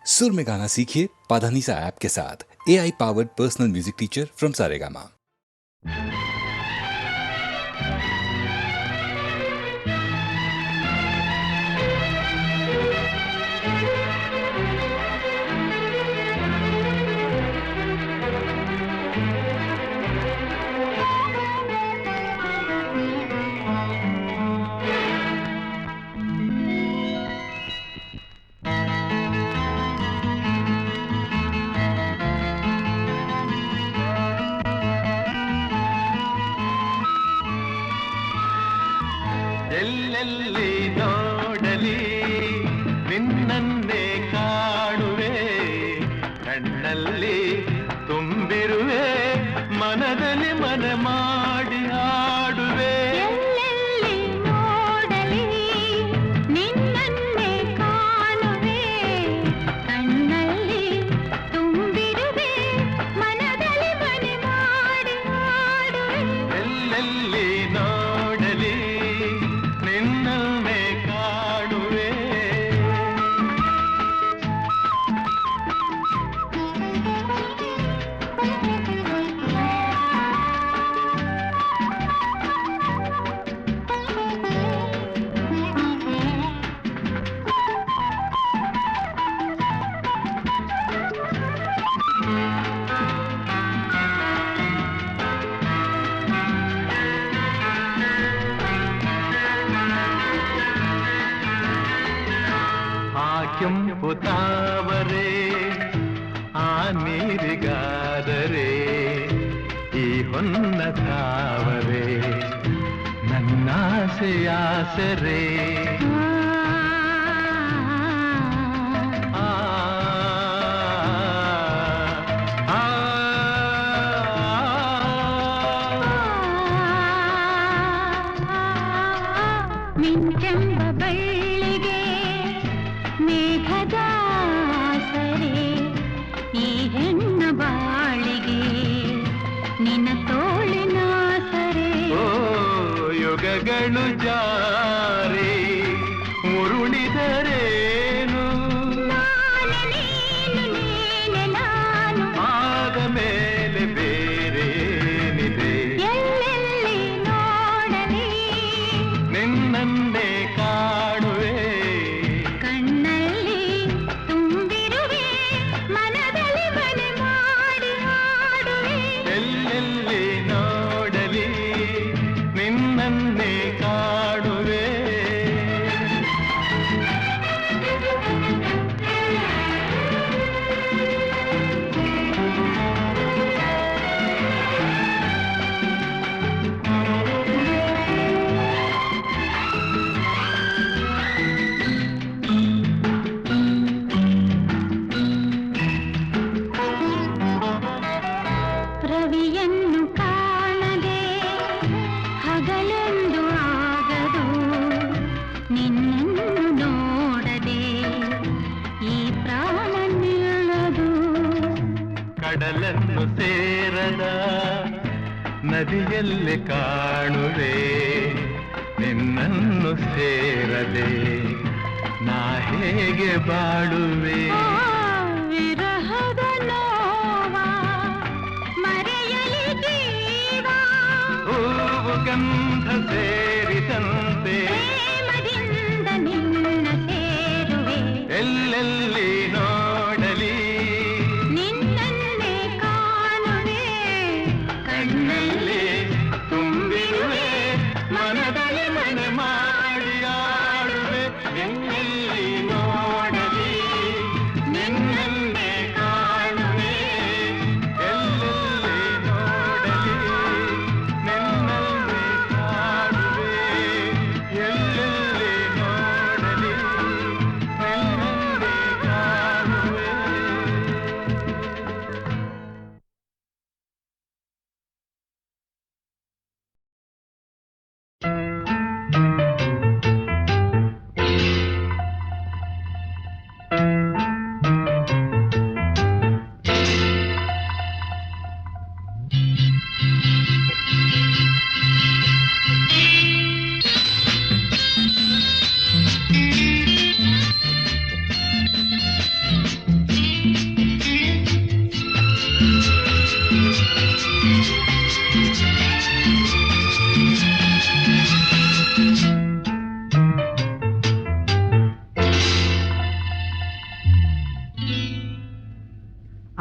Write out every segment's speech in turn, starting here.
सुर में गाना सीखिए पाधानीसा ऐप के साथ। AI powered personal music teacher from Saregama. ಎಲ್ಲೆಲ್ಲಿ ನೋಡಲಿ ನಿನ್ನನ್ನೇ ಕಾಣುವೆ, ಕಣ್ಣಲ್ಲಿ ತುಂಬಿರುವೆ, ಮನದಲ್ಲಿ ಮನ ಮಾಡಿ ಆಡುವೆ. ಎಲ್ಲೆಲ್ಲಿ ನೋಡಲಿ ನಿನ್ನನ್ನೇ ಕಾಣುವೆ, ಕಣ್ಣಲ್ಲಿ ತುಂಬಿರುವೆ, ಮನದಲ್ಲಿ ಮನ ಮಾಡಿ ಆಡುವೆ. ಎಲ್ಲೆಲ್ಲಿ ನೋಡಲಿ ನಿನ್ನನ್ನೇ ಕಾಣುವೆ. ಆ ಕೆಂಪು ತಾವರೆ ಆ ನೀರಿಗಾದರೆ, ಈ ಹೊನ್ನ ತಾವರೆ ನನ್ನಾಸೆಯಾಸರೆ. ಆ, ಆ, ಮಿಂಚೆಂಬ ಬಳ್ಳಿಗೆ ಮೇಘದ ಆಸರೆ, ಈ ಹೆಣ್ಣ ಬಾಳಿಗೆ ನಿನ್ನ ತೋಳಿನ ಸರೆ. ಓ ಯುಗಗಳು ಜಾರಿ ಉರುಳಿದರೇನು, ನಾನು ನೀನು ನೀನೆ ನಾನು, ಆದ ಮೇಲೆ ಬೇರೇನಿದೆ. ಎಲ್ಲೆಲ್ಲಿ ನೋಡಲಿ ನಿನ್ನನ್ನೇ ಕಾಣುವೆ, ಕಣ್ಣಲ್ಲಿ ತುಂಬಿರುವೆ, ಮನದಲ್ಲಿ ಮನೆ ಮಾಡಿ ಆಡುವೆ. ಎಲ್ಲೆಲ್ಲಿ ನೋಡಲಿ ನಿನ್ನನ್ನೇ ಕಾಣುವೆ. ರವಿಯನ್ನು ಕಾಣದೆ ಹಗಲೆಂದು ಆಗದು, ನಿನ್ನನ್ನು ನೋಡದೆ ಈ ಪ್ರಾಣ ನಿಲ್ಲದು. ಕಡಲನ್ನು ಸೇರದ ನದಿಯಲ್ಲಿ ಕಾಣುವೆ, ನಿನ್ನನ್ನು ಸೇರದೆ ನಾ ಹೇಗೆ ಬಾಳುವೆ. ಆ ವಿರಹದ ನೋವ ಮರೆಯಲಿ ಜೀವ, ಹೂವು ಗಂಧ ಸೇರಿದಂತೆ ಪ್ರೇಮದಿಂದ ನಿನ್ನ ಸೇರುವೆ. ಎಲ್ಲೆಲ್ಲಿ ನೋಡಲಿ ನಿನ್ನನ್ನೇ ಕಾಣುವೆ, ಕಣ್ಣಲ್ಲಿ ತುಂಬಿರುವೆ, ಮನದಲ್ಲಿ ಮನ ಮಾಡಿ ಆಡುವೆ. ಎಲ್ಲೆಲ್ಲಿ ನೋಡಲಿ ನಿನ್ನನ್ನೇ ಕಾಣುವೆ, ಎಲ್ಲೆಲ್ಲಿ ನೋಡಲಿ ನಿನ್ನನ್ನೇ ಕಾಣುವೆ, ಎಲ್ಲೆಲ್ಲಿ ನೋಡಲಿ ನಿನ್ನನ್ನೇ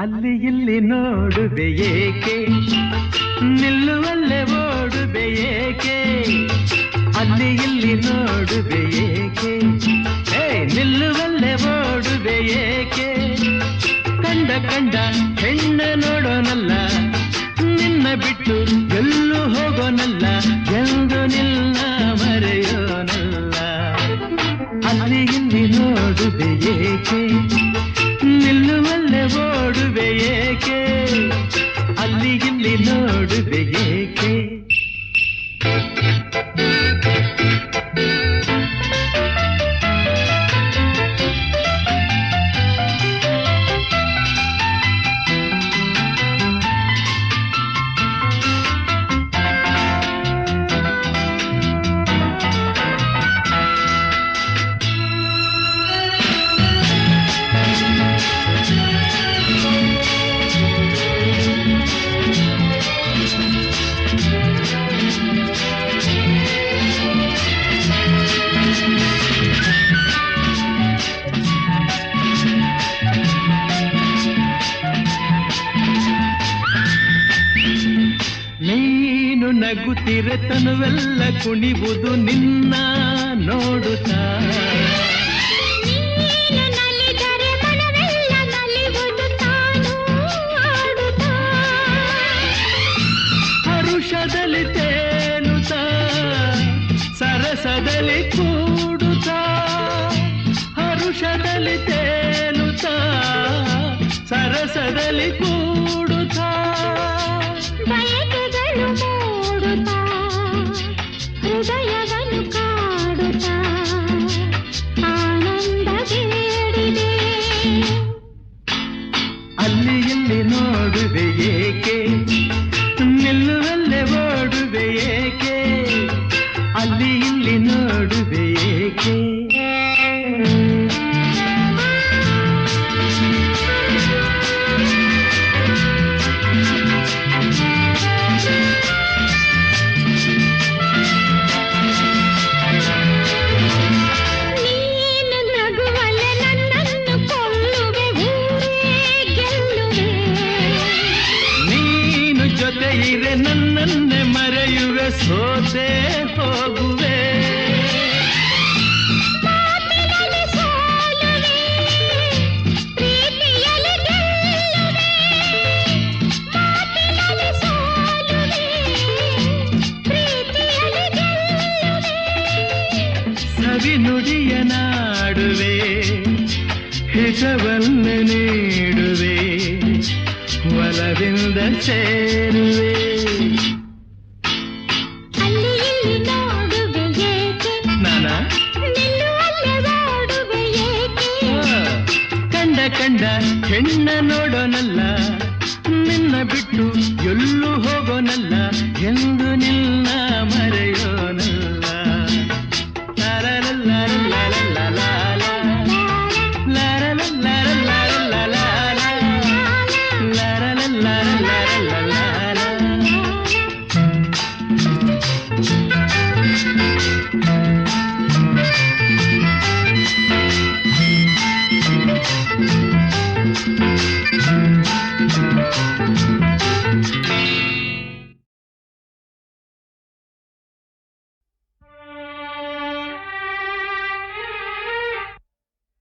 ಅಲ್ಲಿ ಇಲ್ಲಿ ನೋಡುವೆ ಏಕೆ, ನಿಲ್ಲುವಲ್ಲೇ ಓಡುವೆ ಏಕೆ, ಅಲ್ಲಿ ಇಲ್ಲಿ ನೋಡುವೆ ಏಕೆ, ನಿಲ್ಲುವಲ್ಲೇ ಓಡುವೆ ಏಕೆ, ಕಂಡ ಕಂಡ ಹೆಣ್ಣ ನೋಡೋನಲ್ಲ, ನಿನ್ನ ಬಿಟ್ಟು ಎಲ್ಲೂ ಹೋಗೋನಲ್ಲ, ಎಂದು ನಿನ್ನ ಮರೆಯೋನಲ್ಲ. ಅಲ್ಲಿ ಇಲ್ಲಿ ನೋಡುವೆ ಏಕೆ, ನಿಲ್ಲುವಲ್ಲೇ ಓಡುವೆ ಏಕೆ, ಅಲ್ಲಿ ಇಲ್ಲಿ ನೋಡುವೆ ಏಕೆ. ನೀನು ನಗುತ್ತಿರೆ ತನುವೆಲ್ಲ ಕುಣಿವುದು ನಿನ್ನ ನೋಡುತ್ತಾ, ನೀನು ನಲಿದರೆ ಮನವೆಲ್ಲ ನಲಿವುದು ತಾನು ಆಡುತ್ತಾ, ಹರುಷದಲ್ಲಿ ತೇಲುತ್ತಾ, ಸರಸದಲ್ಲಿ ಕೂಡುತ್ತಾ, ಹರುಷದಲ್ಲಿ ತೇಲುತ್ತಾ, ಸರಸದಲ್ಲಿ ಕೂಡುತ್ತಾ, ಬಯಕೆಗಳು ಮೂಡುತ್ತಾ, ಹೃದಯವನ್ನು ಕಾಡುತ್ತಾ, ಆನಂದ ಬೇಡಿದೆ. ಅಲ್ಲಿ ಇಲ್ಲಿ ನೋಡುವೆ ಏಕೆ, ನಿಲ್ಲುವಲ್ಲೇ ಓಡುವೆ ಏಕೆ, ಅಲ್ಲಿ ಇಲ್ಲಿ ನೋಡುವೆ ಏಕೆ. ನೀನು ನಗುವಲೆ ನನ್ನನ್ನು ಕೊಲ್ಲುವೆ, ಊರೇ ಗೆಲ್ಲುವೆ. ನೀನು ಜೊತೆ ಇರೆ ನನ್ನನ್ನೇ ಮರೆಯುವೆ, ಸೋತೆ ಹೋಗುವೆ. ಮಾತಿನಲ್ಲಿ ಸೋಲುವೆ, ಪ್ರೀತಿಯಲ್ಲಿ ಗೆಲ್ಲುವೆ. ಮಾತಿನಲ್ಲಿ ಸೋಲುವೆ, ಪ್ರೀತಿಯಲ್ಲಿ ಗೆಲ್ಲುವೆ. ಸವಿ ನುಡಿಯ ನಾಡುವೆ, ಹಿತವನ್ನು ನೀಡುವೆ, ಒಲವಿಂದ ಸೇರುವೆ. ಅಲ್ಲಿ ಇಲ್ಲಿ ನೋಡುವೆ ಏಕೆ, ನಾನ ನಿಲ್ಲುವಲ್ಲೇ ಓಡುವೆ ಏಕೆ, ಕಂಡ ಕಂಡ ಹೆಣ್ಣ ನೋಡೋನಲ್ಲ, ನಿನ್ನ ಬಿಟ್ಟು ಎಲ್ಲೂ ಹೋಗೋನಲ್ಲ, ಎಂದು ನಿನ್ನ ಮರೆಯೋನಲ್ಲ.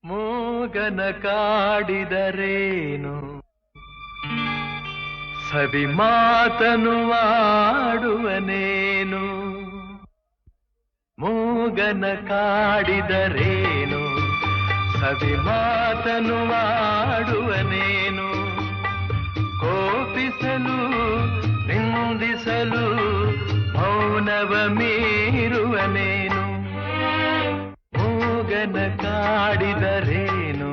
ಮೂಗನ ಕಾಡಿದರೇನು, ಸವಿ ಮಾತನು ಆಡುವನೇನು, ಮೂಗನ ಕಾಡಿದರೇನು, ಸವಿ ಮಾತನು ಆಡುವನೇನು, ಕೋಪಿಸಲು ನಿಂದಿಸಲು ಮೌನವ ಮೀರುವನೇನು, ಮೂಗನ ಕಾಡಿದರೇನು,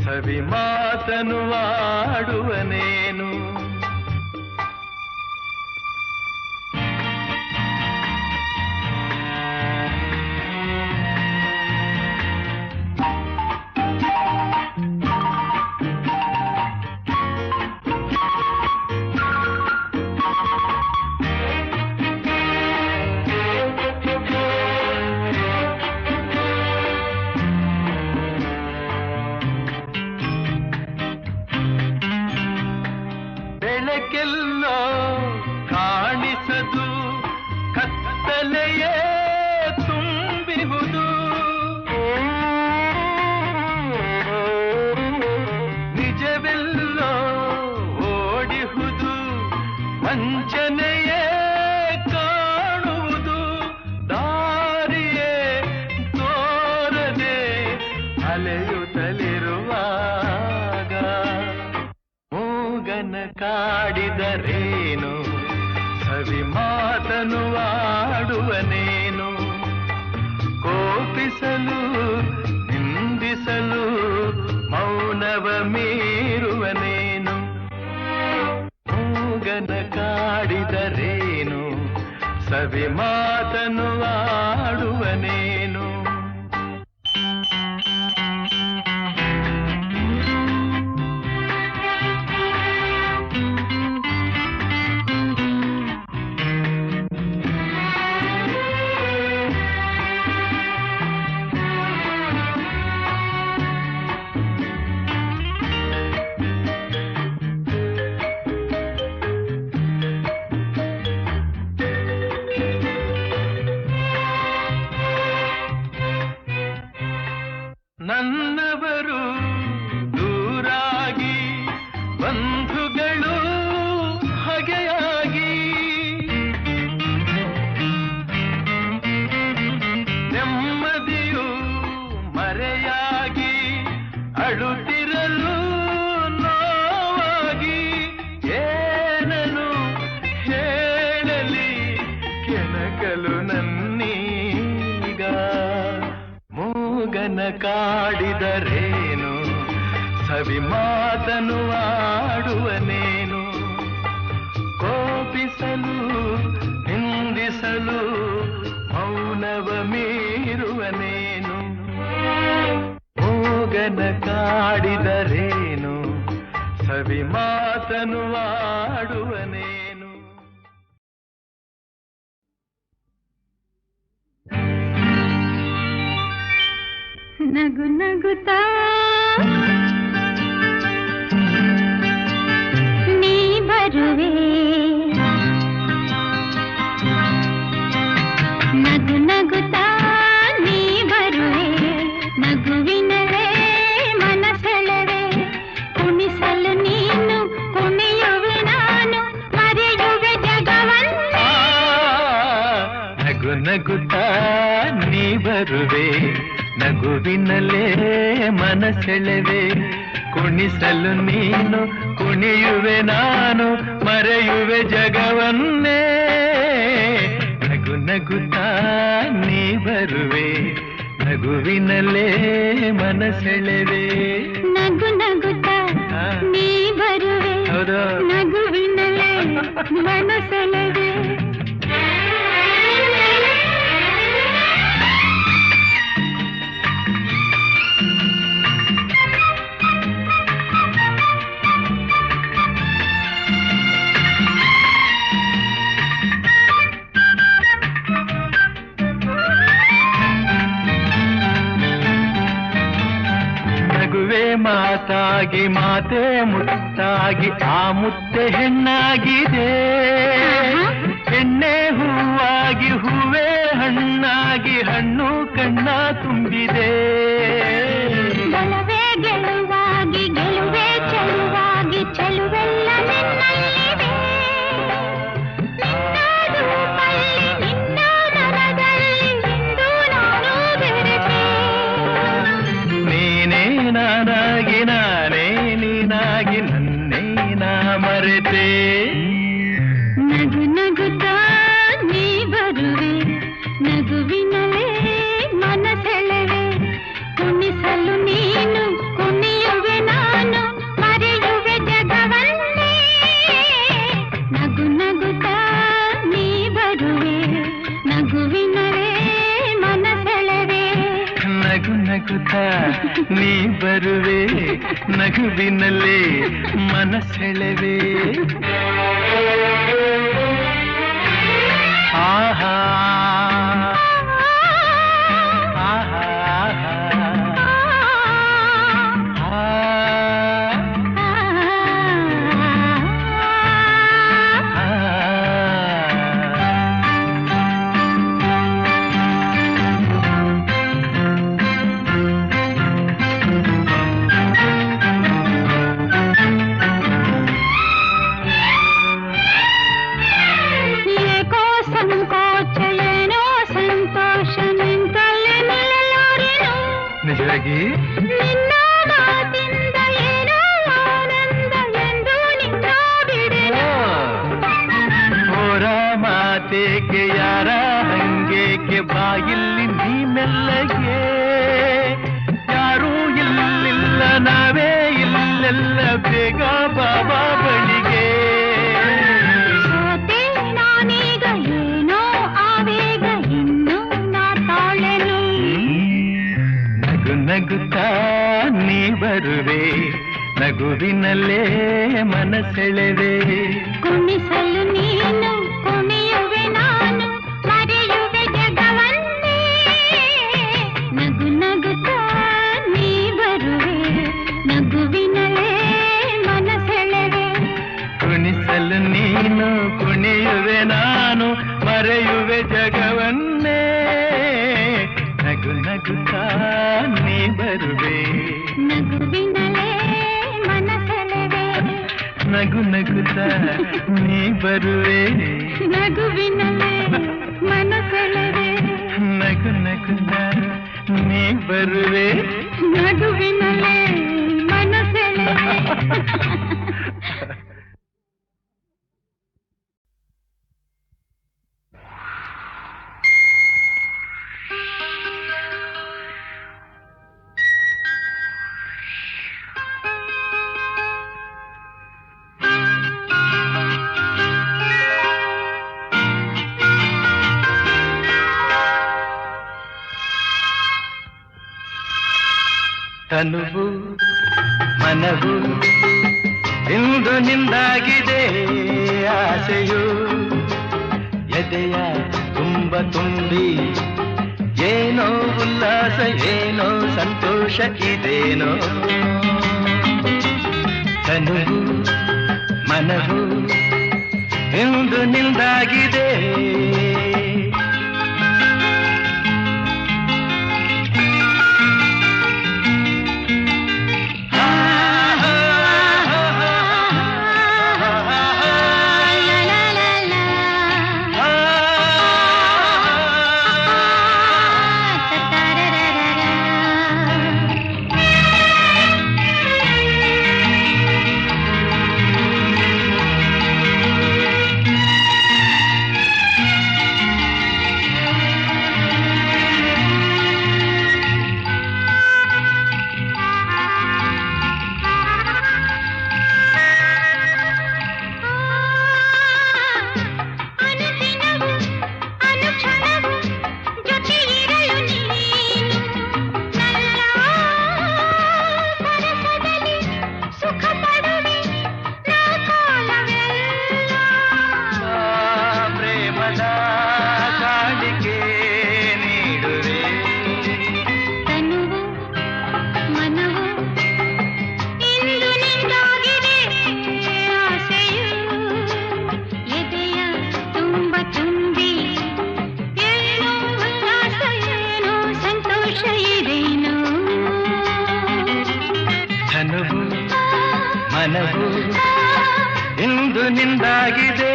ಸವಿ ಮಾತನು ಆಡುವನೇನು. ಬೆಳಕೆಲ್ಲೋ ಕಾಣಿಸದು ಕತ್ತಲೆಯೇ ತುಂಬಿಹುದು ನಿಜವೆಲ್ಲೋ ಓಡಿಹುದು ವಂಚನೆಯೇ ಕಾಣುವುದು ದಾರಿಯೇ ತೋರದೆ ಅಲೆಯುತ್ತಲಿರುವಾಗ ಮೂಗನ ಕಾಡಿದರೇನು ಸವಿ ಮಾತನು ಆಡುವನೇನು ಕೋಪಿಸಲು ನಿಂದಿಸಲು ಮೌನವ ಮೀರುವನೇನು ಮೂಗನ ಕಾಡಿದರೇನು ಸವಿ ಮಾತನು ಆಡುವನೇನು ನನ್ನವರು ದೂರಾಗಿ ಬಂಧುಗಳು ಹಗೆಯಾಗಿ ನೆಮ್ಮದಿಯು ಮರೆಯಾಗಿ ಅಳುತ್ತಿರಲು ನೋವಾಗಿ ಏನನು ಹೇಳಲಿ ಕೆಣಕಲು ನನ್ನೀಗ ಮೂಗನ ಕಾಡಿದರೇನು ಸವಿ ಮಾತನು ಆಡುವನೇನು ಕೋಪಿಸಲು ನಿಂದಿಸಲು ಮೌನವ ಮೀರುವನೇನು ಮೂಗನ ಕಾಡಿದರೇನು ಸವಿ ಮಾತನು ಆಡುವನೇನು ನಗು ನಗುತ್ತಾ ನೀ ಬರುವೆ ನಗು ನಗುತ್ತಾ ನೀ ಬರುವೆ ನಗುವಿನಲೇ ಮನಸೆಳೆವೆ ಕುಣಿಸಲು ನೀನು ಕುಣಿಯುವೆ ನಾನು ಮರೆಯುವೆ ಜಗವನ್ನೇ ನಗು ನಗುತ್ತಾ ನೀ ಬರುವೆ ನಗುವಿನಲ್ಲೇ ಮನಸೆಳೆವೆ ಕುಣಿಸಲು ನೀನು ಕುಣಿಯುವೆ ನಾನು ಮರೆಯುವೆ ಜಗವನ್ನೇ ನಗು ನಗುತ್ತಾ ನೀ ಬರುವೆ ನಗುವಿನಲ್ಲೇ ಮನಸೆಳೆವೆ ನಗು ನಗುತ್ತಾ ನೀ ಬರುವೆ ಹೌದು ನಗುವಿನಲೇ ಮನಸೆಳೆವೆ ಮಾತಾಗಿ ಮಾತೆ ಮುತ್ತಾಗಿ ಆ ಮುತ್ತೆ ಹೆಣ್ಣಾಗಿದೆ ಹೆಣ್ಣೆ ಹೂವಾಗಿ ಹೂವೇ ಹಣ್ಣಾಗಿ ಹಣ್ಣು ಕಣ್ಣ ತುಂಬಿದೆ ಬಲವೇ ಗೆಲುವಾಗಿ ಗೆಲುವೆ ಚೆಲುವಾಗಿ ಚೆಲುವೆಲ್ಲ ನಿನ್ನಲ್ಲಿದೆ ನಿನ್ನ ರೂಪಲ್ಲಿ ನಿನ್ನ ಮನದಲ್ಲಿ ಇಂದು ನಾನು ಬೆರೆತೆ ನೀನೇ ನಾನಾಗಿ ನಾನೇ ನೀನಾಗಿ ನನ್ನೇ ನಾ ಮರೆತೆ ನಗು ನಗುತ್ತಾ ನೀ ಬರುವೆ ನಗುವಿನಲೇ ಮನಸೆಳೆವೆ ಕುಣಿಸಲು ನೀನು ಕುಣಿಯುವೆ ನಾನು ಮರೆಯುವೆ ಜಗವನ್ನೇ ನಗು ನಗುತ್ತಾ ನೀ ಬರುವೆ ನಗುವಿನಲೇ ಮನಸೆಳೆವೆ ನಗು ನಗುತ್ತಾ ನೀ ಬರುವೆ ನಗುವಿನಲ್ಲೇ ಮನಸೆಳೆವೆ ಆಹಾ ಆಹಾ ಬರುವೆ ನಗುವಿನಲ್ಲೇ ಮನಸೆಳೆವೆ ಕುಣಿಸಲು ನೀನು ಕುಣಿಯುವೆ ನಾನು ಮರೆಯುವೆ ಜಗವನ್ನೇ ನಗು ನಗುತ್ತಾ ನೀ ಬರುವೆ ನಗುವಿನಲ್ಲೇ ಮನಸೆಳೆವೆ ಕುಣಿಸಲು ನೀನು ಕುಣಿಯುವೆ ನಾನು ಮರೆಯುವೆ ಜಗವನ್ನೇ ನಗು ನಗುತ್ತಾ ನೀ ಬರುವೆ ನಗುವಿನಲ್ಲೇ ಮನಸೆಳೆವೆ ನಗು ನಗುತ್ತಾ ನೀ ಬರುವೆ ನಗುವಿನಲ್ಲೇ ಮನಸೆಳೆವೆ ನಗು ನಗುತ್ತಾ ನೀ ಬರುವೆ ನಗುವಿನಲ್ಲೇ ಮನಸೆಳೆವೆ ತನುವು ಮನವು ಇಂದು ನಿಂದಾಗಿದೆ ಆಸೆಯು ಎದೆಯ ತುಂಬ ತುಂಬಿ ಏನೋ ಉಲ್ಲಾಸ ಏನೋ ಸಂತೋಷ ಇದೇನೋ ತನುವು ಮನವು ಇಂದು ನಿಂದಾಗಿದೆ ಮನವು ಇಂದು ನಿಂದಾಗಿದೆ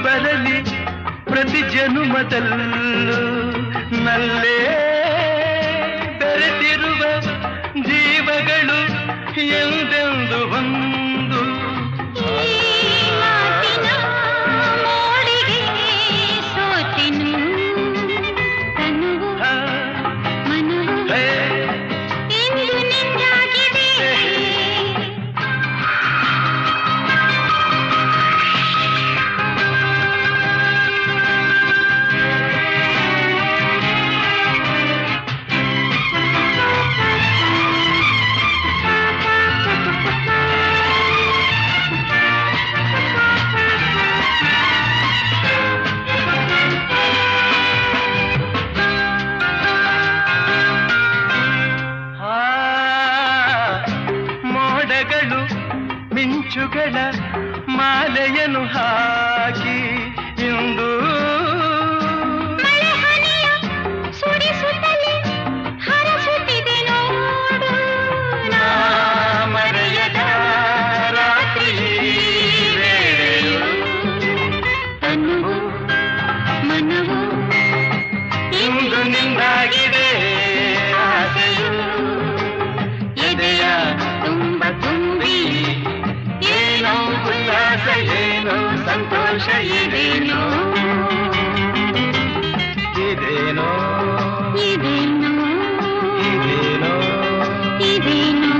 ಬರಲಿ ಪ್ರತಿ ಜನುಮದಲ್ಲೂ ನಲ್ಲೇ ಬೆರೆತಿರುವ ಜೀವಗಳು ಎಂದೆಂದು ಒಂದು ಮಿಂಚುಗಳ ಮಾಲೆಯನ್ನು ಹಾಕಿ ಇಂದು ಸುರಿಸುತ್ತಲೇ ಹರಸುತ್ತಿದೆ ನೋಡು ಮರೆಯದ ರಾತ್ರಿ ವೇಳೆಯು ತನುವು ಮನವು ಇಂದು ನಿಂದಾಗಿದೆ ಆಸೆಯು ಎದೆಯ ತುಂಬ ತುಂಬಿ ಏನೋ ಉಲ್ಲಾಸ ಏನೋ ಸಂತೋಷ ಇದೇನೋ ಇದೇನೋ ಇದೇನೋ ಇದೇನೋ ಇದೇನೋ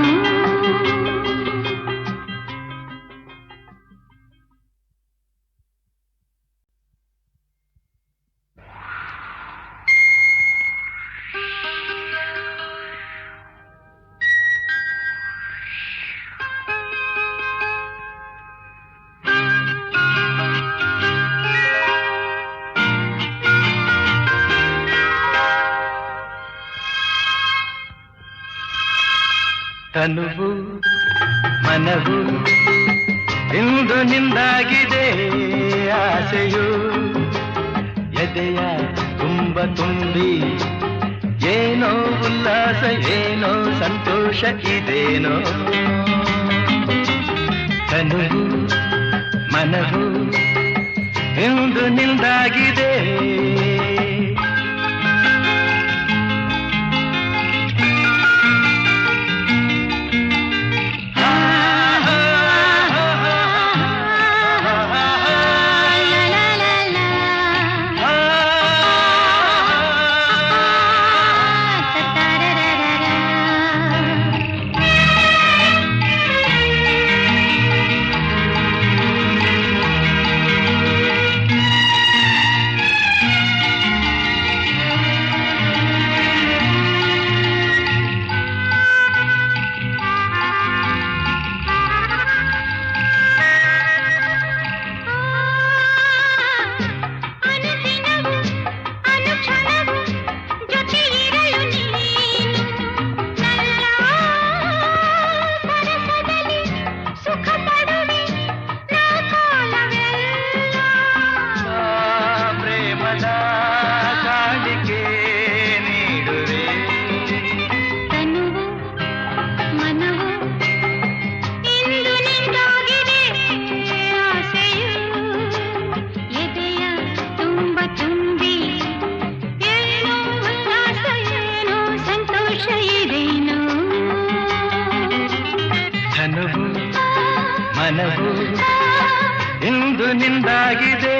ತನುವು ಮನವು ಇಂದು ನಿಂದಾಗಿದೆ ಆಸೆಯು ಎದೆಯ ತುಂಬ ತುಂಬಿ ಏನೋ ಉಲ್ಲಾಸ ಏನೋ ಸಂತೋಷ ಇದೇನೋ ತನುವು ಮನವು ಇಂದು ನಿಂದಾಗಿದೆ ಮನವು ಇಂದು ನಿಂದಾಗಿದೆ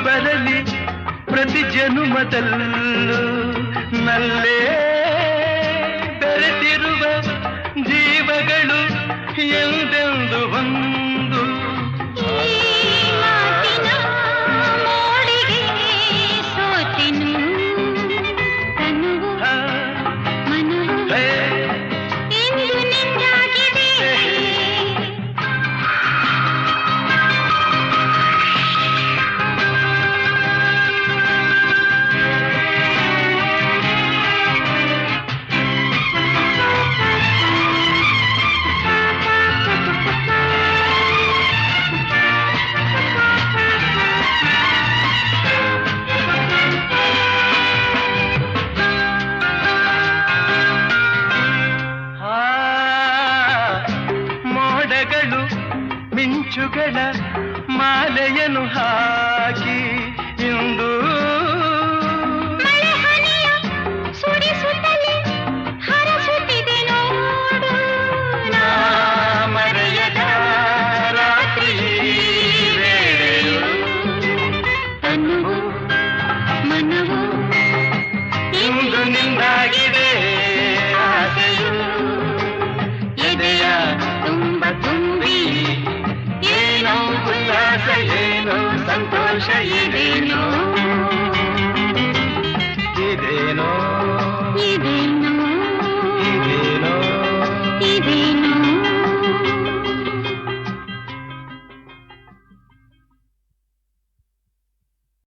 ಬರಲಿ ಪ್ರತಿ ಜನುಮದಲ್ಲೂ ನಲ್ಲೇ ಬೆರೆತಿರುವ ಜೀವಗಳು ಎಂದೆಂದು ಒಂದು ಮಿಂಚುಗಳ ಮಾಲೆಯನ್ನು ಹಾಕಿ ಇಂದು ಸುರಿಸುತ್ತಲೇ ಹರಸುತ್ತಿದೆ ನೋಡು ಮರೆಯದ ರಾತ್ರಿ ವೇಳೆಯು ತನುವು ಮನವು ಇಂದು ನಿಂದಾಗಿದೆ ಆಸೆಯು ಎದೆಯ ತುಂಬ ತುಂಬಿ ಏನೋ ಉಲ್ಲಾಸ ಏನೋ ಸಂತೋಷ ಇದೇನೋ